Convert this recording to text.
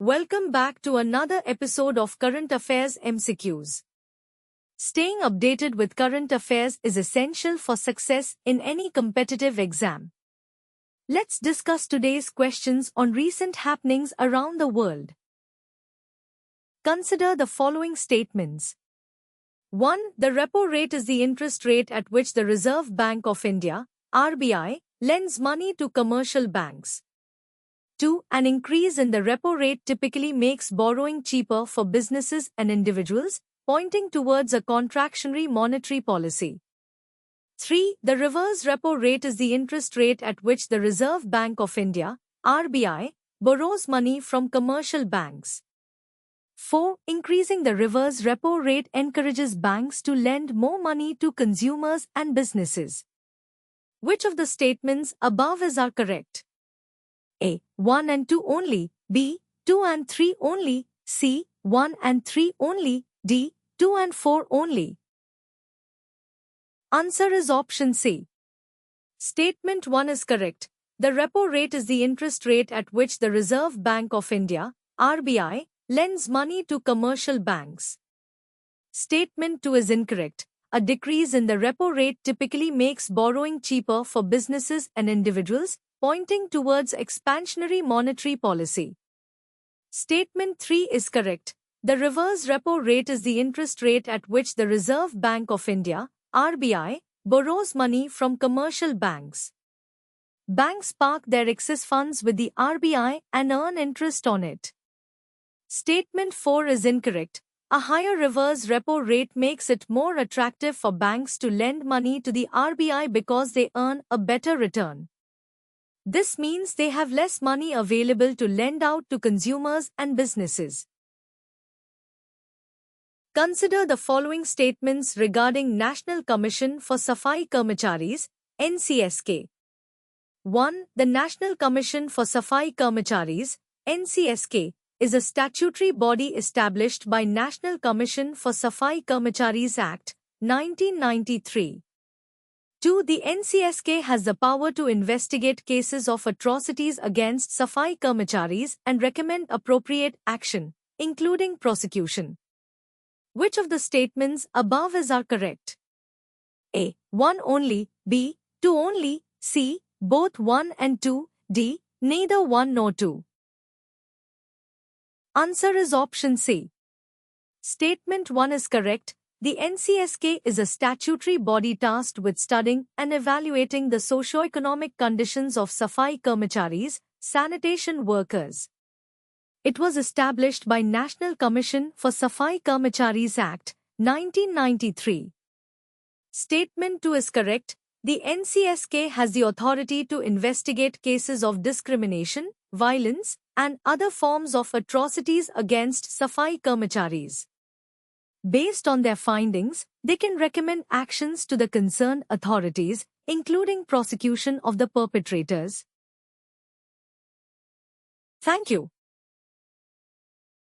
Welcome back to another episode of Current Affairs MCQs. Staying updated with current affairs is essential for success in any competitive exam. Let's discuss today's questions on recent happenings around the world. Consider the following statements. 1. The repo rate is the interest rate at which the Reserve Bank of India, RBI, lends money to commercial banks. 2. An increase in the repo rate typically makes borrowing cheaper for businesses and individuals, pointing towards a contractionary monetary policy. 3. The reverse repo rate is the interest rate at which the Reserve Bank of India, RBI, borrows money from commercial banks. 4. Increasing the reverse repo rate encourages banks to lend more money to consumers and businesses. Which of the statements above are correct? A. 1 and 2 only. B. 2 and 3 only. C. 1 and 3 only. D. 2 and 4 only. Answer is option C. Statement 1 is correct. The repo rate is the interest rate at which the Reserve Bank of India, RBI, lends money to commercial banks. Statement 2 is incorrect. A decrease in the repo rate typically makes borrowing cheaper for businesses and individuals, pointing towards expansionary monetary policy. Statement 3 is correct. The reverse repo rate is the interest rate at which the Reserve Bank of India, RBI, borrows money from commercial banks. Banks park their excess funds with the RBI and earn interest on it. Statement 4 is incorrect. A higher reverse repo rate makes it more attractive for banks to lend money to the RBI because they earn a better return. This means they have less money available to lend out to consumers and businesses. Consider the following statements regarding National Commission for Safai Karmacharis, NCSK. 1. The National Commission for Safai Karmacharis, NCSK, is a statutory body established by National Commission for Safai Karmacharis Act, 1993. 2. The NCSK has the power to investigate cases of atrocities against Safai Karmacharis and recommend appropriate action, including prosecution. Which of the statements above are correct? A. 1 only. B. 2 only. C. Both 1 and 2. D. Neither 1 nor 2. Answer is option C. Statement 1 is correct. The NCSK is a statutory body tasked with studying and evaluating the socio-economic conditions of Safai Karmacharis, sanitation workers. It was established by National Commission for Safai Karmacharis Act, 1993. Statement 2 is correct. The NCSK has the authority to investigate cases of discrimination, violence, and other forms of atrocities against Safai Karmacharis. Based on their findings, they can recommend actions to the concerned authorities, including prosecution of the perpetrators. Thank you.